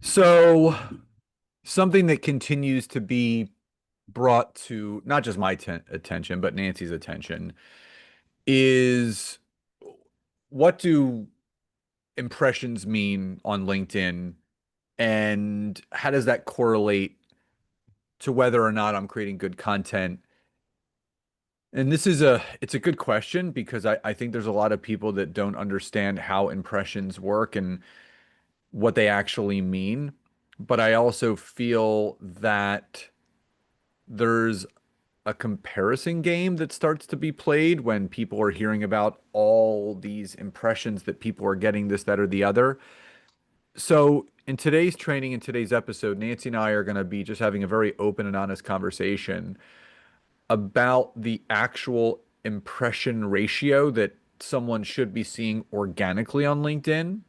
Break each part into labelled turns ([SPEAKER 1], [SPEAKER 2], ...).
[SPEAKER 1] So, something that continues to be brought to not just my attention, but Nancy's attention is what do impressions mean on LinkedIn, and how does that correlate to whether or not I'm creating good content? And it's a good question because I think there's a lot of people that don't understand how impressions work and what they actually mean. But I also feel that there's a comparison game that starts to be played when people are hearing about all these impressions that people are getting this, that, or the other. So, in today's training, in today's episode, Nancy and I are going to be just having a very open and honest conversation about the actual impression ratio that someone should be seeing organically on LinkedIn,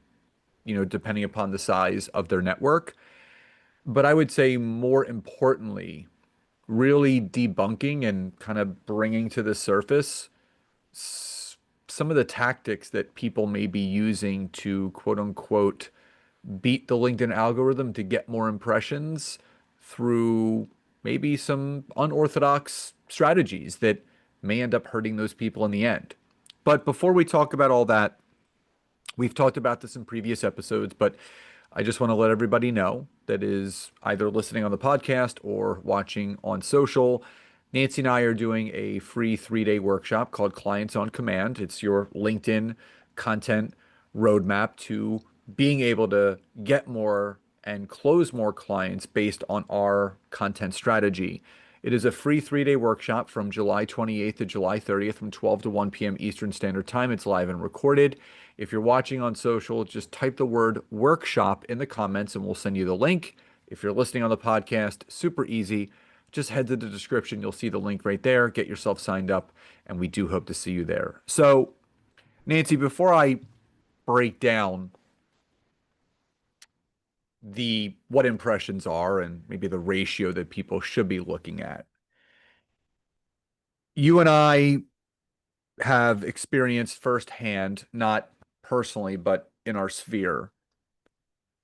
[SPEAKER 1] depending upon the size of their network. But I would say more importantly, really debunking and kind of bringing to the surface some of the tactics that people may be using to quote unquote beat the LinkedIn algorithm to get more impressions through maybe some unorthodox strategies that may end up hurting those people in the end. But before we talk about all that, we've talked about this in previous episodes, but I just want to let everybody know that is either listening on the podcast or watching on social. Nancy and I are doing a free 3-day workshop called Clients on Command. It's your LinkedIn content roadmap to being able to get more and close more clients based on our content strategy. It is a free 3-day workshop from July 28th to July 30th from 12 to 1 p.m. Eastern Standard Time. It's live and recorded. If you're watching on social, just type the word workshop in the comments and we'll send you the link. If you're listening on the podcast, super easy. Just head to the description. You'll see the link right there. Get yourself signed up, and we do hope to see you there. So, Nancy, before I break down the what impressions are and maybe the ratio that people should be looking at, you and I have experienced firsthand, not personally, but in our sphere,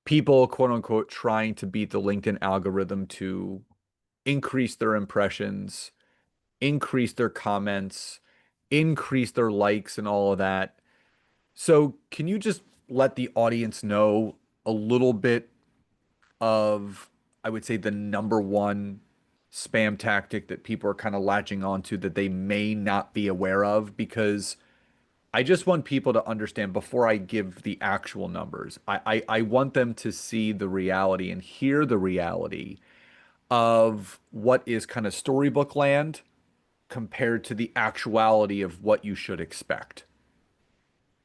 [SPEAKER 1] people, quote unquote, trying to beat the LinkedIn algorithm to increase their impressions, increase their comments, increase their likes, and all of that. So, can you just let the audience know a little bit of, I would say, the number one spam tactic that people are kind of latching onto that they may not be aware of? Because I just want people to understand before I give the actual numbers. I want them to see the reality and hear the reality of what is kind of storybook land compared to the actuality of what you should expect.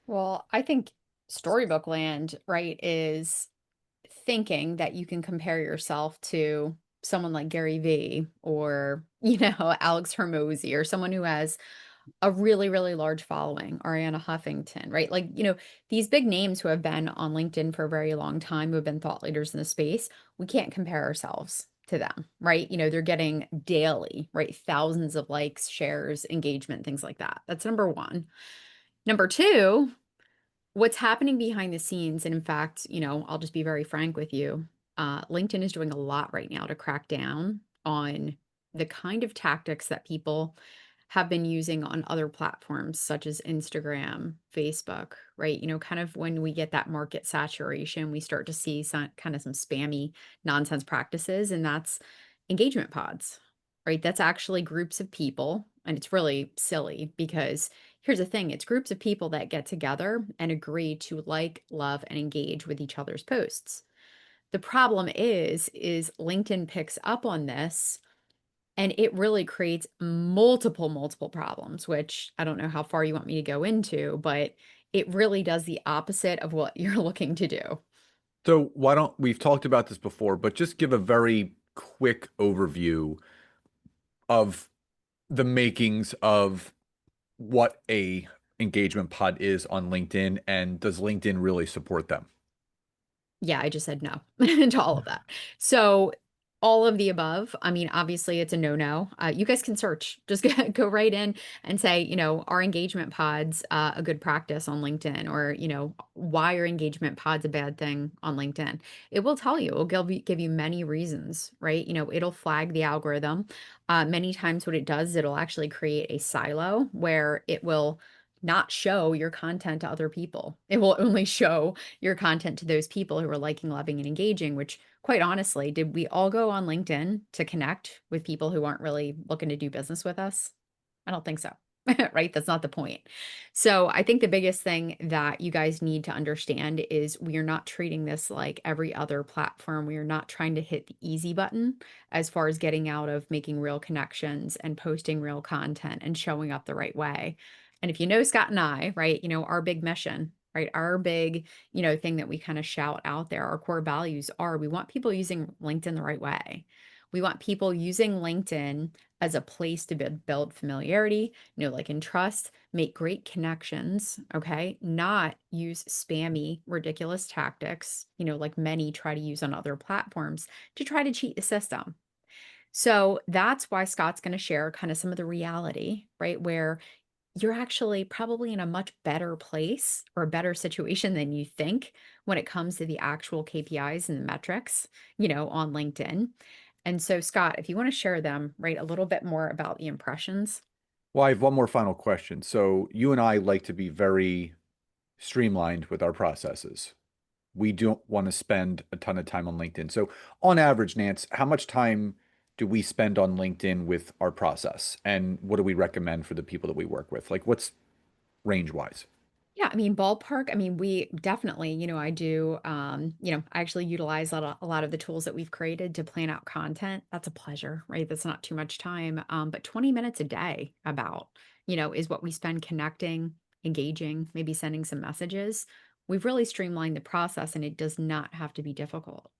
[SPEAKER 2] Well, I think storybook land, right, is thinking that you can compare yourself to someone like Gary Vee or, Alex Hermosi or someone who has a really, really large following, Ariana Huffington, right? Like, these big names who have been on LinkedIn for a very long time, who have been thought leaders in the space, we can't compare ourselves to them, right? They're getting daily, right? Thousands of likes, shares, engagement, things like that. That's number one. Number two, what's happening behind the scenes, and in fact, I'll just be very frank with you. LinkedIn is doing a lot right now to crack down on the kind of tactics that people have been using on other platforms such as Instagram, Facebook, right? Kind of when we get that market saturation, we start to see some spammy nonsense practices, and that's engagement pods, right? That's actually groups of people, and it's really silly because here's the thing, it's groups of people that get together and agree to like, love, and engage with each other's posts. The problem is LinkedIn picks up on this and it really creates multiple problems, which I don't know how far you want me to go into, but it really does the opposite of what you're looking to do.
[SPEAKER 1] So, why don't we've talked about this before, but just give a very quick overview of the makings of what a engagement pod is on LinkedIn and does LinkedIn really support them?
[SPEAKER 2] Yeah, I just said no to all of that. So all of the above. I mean, obviously it's a no-no. You guys can search, just go right in and say, are engagement pods a good practice on LinkedIn? Or, why are engagement pods a bad thing on LinkedIn? It will tell you, it'll give you many reasons, right? It'll flag the algorithm. Many times what it does, it'll actually create a silo where it will not show your content to other people. It will only show your content to those people who are liking, loving, and engaging, which quite honestly, did we all go on LinkedIn to connect with people who aren't really looking to do business with us? I don't think so. Right? That's not the point. So I think the biggest thing that you guys need to understand is we are not treating this like every other platform. We are not trying to hit the easy button as far as getting out of making real connections and posting real content and showing up the right way. And if you know Scott and I, right, our big mission, right, our big, thing that we kind of shout out there, our core values are we want people using LinkedIn the right way. We want people using LinkedIn as a place to build familiarity, like and trust, make great connections, okay? Not use spammy, ridiculous tactics, like many try to use on other platforms to try to cheat the system. So that's why Scott's going to share kind of some of the reality, right? Where you're actually probably in a much better place or a better situation than you think when it comes to the actual KPIs and the metrics, on LinkedIn. And so, Scott, if you want to share them, right, a little bit more about the impressions.
[SPEAKER 1] Well, I have one more final question. So you and I like to be very streamlined with our processes. We don't want to spend a ton of time on LinkedIn. So on average, Nance, how much time do we spend on LinkedIn with our process? And what do we recommend for the people that we work with? Like what's range wise?
[SPEAKER 2] Yeah, I mean, ballpark, I mean, we definitely, I do, I actually utilize a lot of the tools that we've created to plan out content. That's a pleasure, right? That's not too much time. But 20 minutes a day about, is what we spend connecting, engaging, maybe sending some messages. We've really streamlined the process and it does not have to be difficult.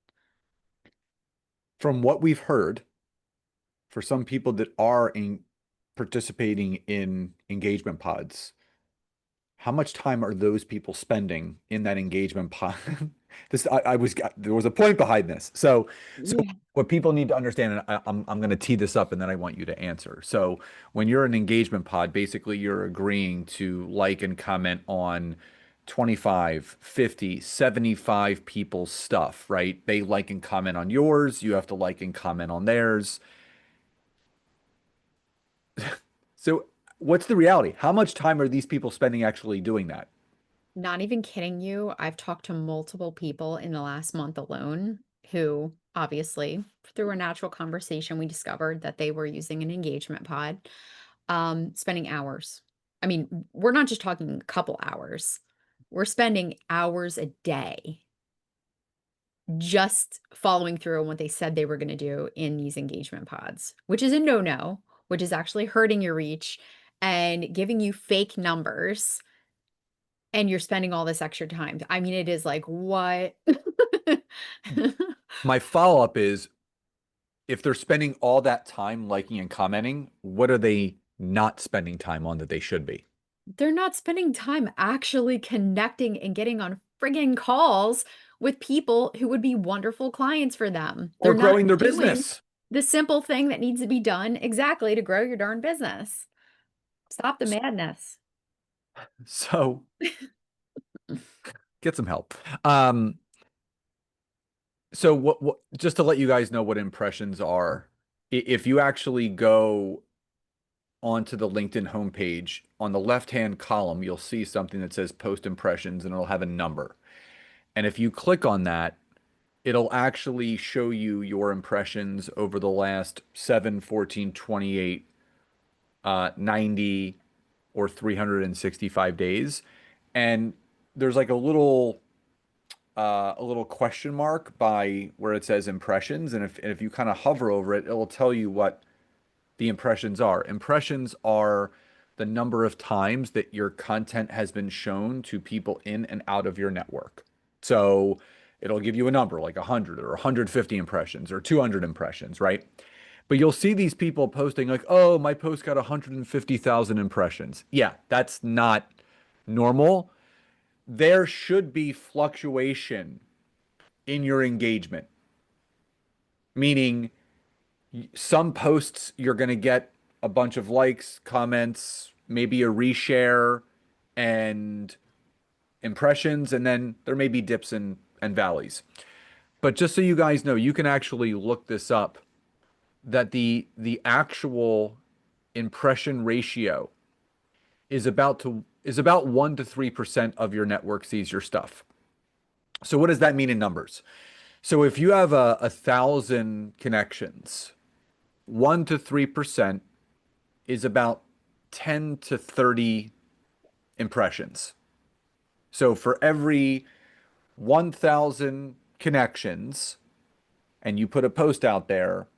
[SPEAKER 1] From what we've heard, for some people that are participating in engagement pods, how much time are those people spending in that engagement pod? There was a point behind this. So
[SPEAKER 2] Yeah.
[SPEAKER 1] what people need to understand, and I'm going to tee this up and then I want you to answer. So when you're an engagement pod, basically you're agreeing to like and comment on 25, 50, 75 people's stuff, right? They like and comment on yours, you have to like and comment on theirs. So what's the reality? How much time are these people spending actually doing that?
[SPEAKER 2] Not even kidding you. I've talked to multiple people in the last month alone who obviously through a natural conversation we discovered that they were using an engagement pod, spending hours. I mean, we're not just talking a couple hours. We're spending hours a day just following through on what they said they were going to do in these engagement pods, which is a no-no, which is actually hurting your reach and giving you fake numbers and you're spending all this extra time. I mean, it is like, what?
[SPEAKER 1] My follow-up is if they're spending all that time liking and commenting, what are they not spending time on that they should be?
[SPEAKER 2] They're not spending time actually connecting and getting on friggin' calls with people who would be wonderful clients for them.
[SPEAKER 1] Or
[SPEAKER 2] They're not
[SPEAKER 1] growing their
[SPEAKER 2] doing
[SPEAKER 1] business.
[SPEAKER 2] the simple thing that needs to be done exactly to grow your darn business. Stop the madness.
[SPEAKER 1] So get some help. Um, so what just to let you guys know what impressions are, if you actually go onto the LinkedIn homepage, on the left-hand column, you'll see something that says post impressions and it'll have a number. And if you click on that, it'll actually show you your impressions over the last 7, 14, 28, 90, or 365 days. And there's like a little question mark by where it says impressions. And if you kind of hover over it, it'll tell you what the impressions are. Impressions are the number of times that your content has been shown to people in and out of your network. So it'll give you a number like 100 or 150 impressions or 200 impressions, right? But you'll see these people posting like, oh, my post got 150,000 impressions. Yeah, that's not normal. There should be fluctuation in your engagement. meaning some posts you're going to get a bunch of likes, comments, maybe a reshare and impressions, and then there may be dips and valleys. But just so you guys know, you can actually look this up that the actual impression ratio is about 1 to 3% of your network sees your stuff. So what does that mean in numbers? So if you have 1,000 connections, 1 to 3% is about 10 to 30 impressions. So for every 1,000 connections, and you put a post out there,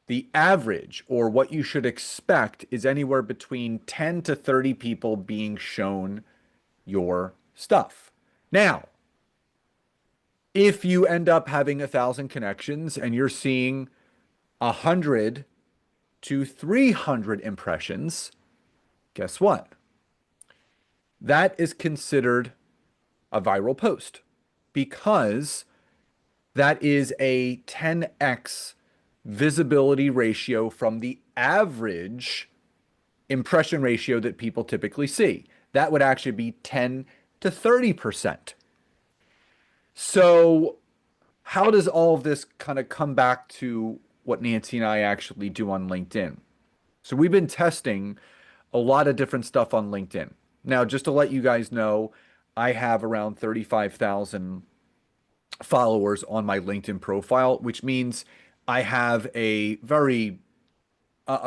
[SPEAKER 1] the average or what you should expect is anywhere between 10 to 30 people being shown your stuff. Now, if you end up having 1,000 connections and you're seeing 100 to 300 impressions, guess what? That is considered a viral post because that is a 10x visibility ratio from the average impression ratio that people typically see. That would actually be 10 to 30%. So, how does all of this kind of come back to what Nancy and I actually do on LinkedIn? So, we've been testing a lot of different stuff on LinkedIn. Now, just to let you guys know, I have around 35,000 followers on my LinkedIn profile, which means I have a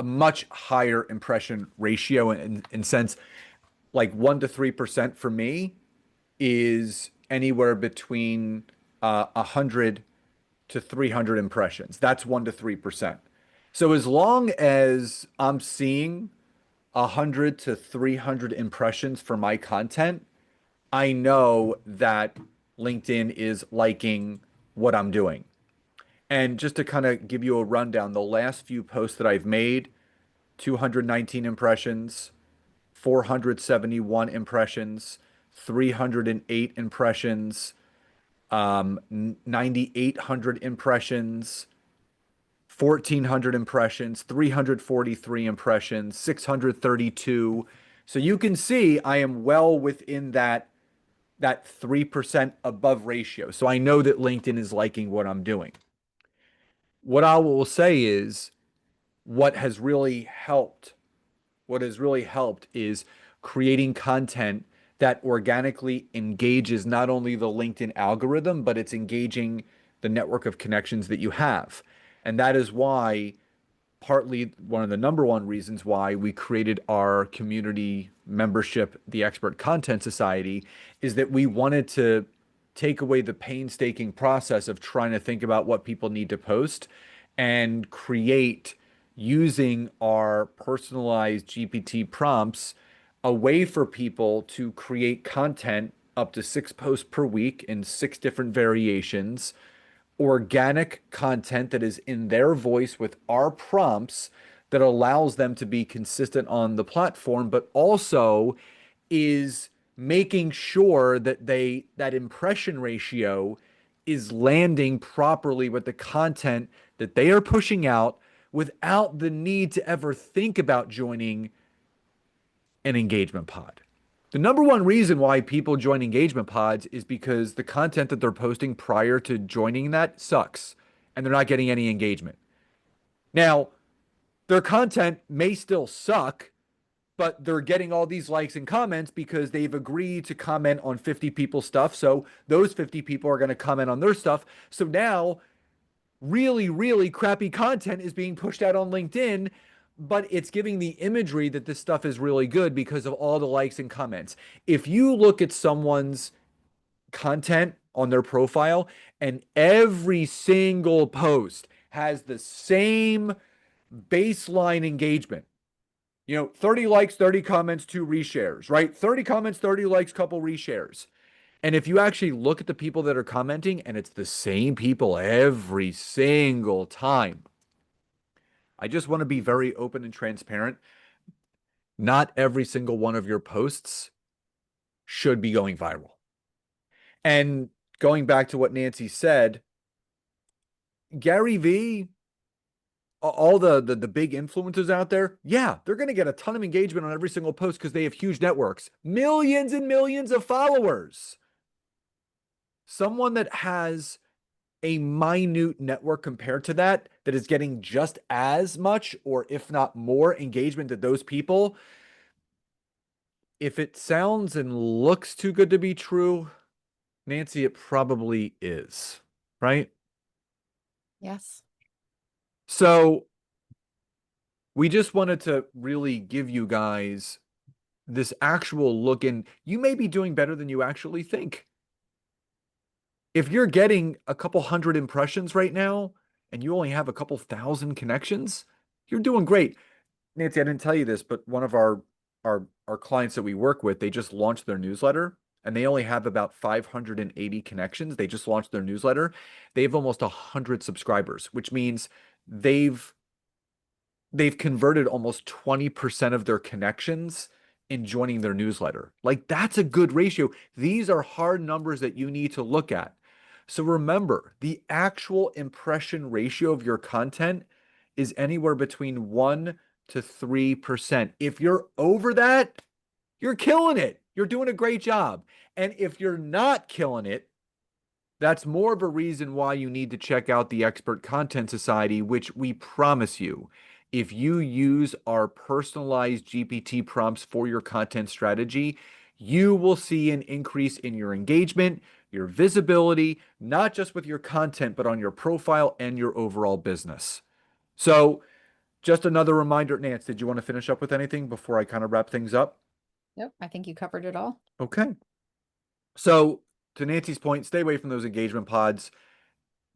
[SPEAKER 1] much higher impression ratio in sense like 1 to 3% for me is anywhere between 100 to 300 impressions. That's 1 to 3%. So as long as I'm seeing 100 to 300 impressions for my content, I know that LinkedIn is liking what I'm doing. And just to kind of give you a rundown, the last few posts that I've made, 219 impressions, 471 impressions, 308 impressions, 9,800 impressions, 1,400 impressions, 343 impressions, 632. So you can see I am well within that 3% above ratio. So I know that LinkedIn is liking what I'm doing. What I will say is what has really helped, what has really helped is creating content that organically engages not only the LinkedIn algorithm, but it's engaging the network of connections that you have. And that is why partly one of the number one reasons why we created our community membership, the Expert Content Society, is that we wanted to take away the painstaking process of trying to think about what people need to post and create using our personalized GPT prompts a way for people to create content up to 6 posts per week in 6 different variations, organic content that is in their voice with our prompts that allows them to be consistent on the platform, but also is making sure that that impression ratio is landing properly with the content that they are pushing out without the need to ever think about joining an engagement pod. The number one reason why people join engagement pods is because the content that they're posting prior to joining that sucks and they're not getting any engagement. Now, their content may still suck, but they're getting all these likes and comments because they've agreed to comment on 50 people's stuff. So those 50 people are going to comment on their stuff. So now really, really crappy content is being pushed out on LinkedIn, but it's giving the imagery that this stuff is really good because of all the likes and comments. If you look at someone's content on their profile and every single post has the same baseline engagement, 30 likes, 30 comments, 2 reshares, right? 30 comments, 30 likes, couple reshares. And if you actually look at the people that are commenting and it's the same people every single time, I just want to be very open and transparent. Not every single one of your posts should be going viral. And going back to what Nancy said, Gary Vee all the big influencers out there, yeah, they're going to get a ton of engagement on every single post because they have huge networks, millions and millions of followers. Someone that has a minute network compared to that, that is getting just as much or if not more engagement than those people, if it sounds and looks too good to be true, Nancy, it probably is, right?
[SPEAKER 2] Yes.
[SPEAKER 1] So we just wanted to really give you guys this actual look, and you may be doing better than you actually think. If you're getting a couple hundred impressions right now and you only have a couple thousand connections, you're doing great. Nancy, I didn't tell you this, but one of our clients that we work with, they just launched their newsletter and they only have about 580 connections. They just launched their newsletter. They have almost 100 subscribers, which means they've they've converted almost 20% of their connections in joining their newsletter. Like, that's a good ratio. These are hard numbers that you need to look at. So remember, the actual impression ratio of your content is anywhere between 1 to 3%. If you're over that, you're killing it. You're doing a great job. And if you're not killing it, that's more of a reason why you need to check out the Expert Content Society, which we promise you, if you use our personalized GPT prompts for your content strategy, you will see an increase in your engagement, your visibility, not just with your content, but on your profile and your overall business. So, just another reminder, Nance, did you want to finish up with anything before I kind of wrap things up?
[SPEAKER 2] Nope. I think you covered it all.
[SPEAKER 1] Okay. So, to Nancy's point, stay away from those engagement pods.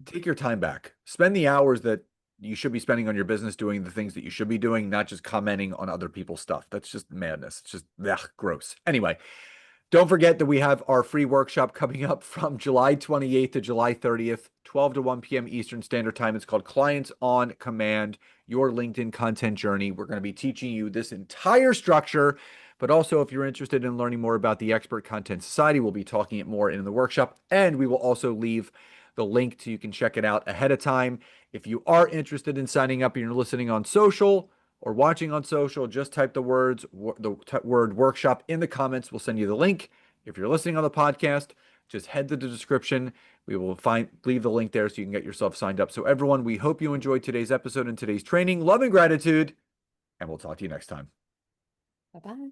[SPEAKER 1] Take your time back. Spend the hours that you should be spending on your business doing the things that you should be doing, not just commenting on other people's stuff. That's just madness. It's just gross. Anyway, don't forget that we have our free workshop coming up from July 28th to July 30th, 12 to 1 p.m. Eastern Standard Time. It's called Clients on Command, Your LinkedIn Content Journey. We're going to be teaching you this entire structure, but also if you're interested in learning more about the Expert Content Society, we'll be talking it more in the workshop, and we will also leave the link to you can check it out ahead of time. If you are interested in signing up and you're listening on social or watching on social, just type the word workshop in the comments. We'll send you the link. If you're listening on the podcast, just head to the description. We will leave the link there so you can get yourself signed up. So everyone, we hope you enjoyed today's episode and today's training. Love and gratitude, and we'll talk to you next time.
[SPEAKER 2] Bye-bye.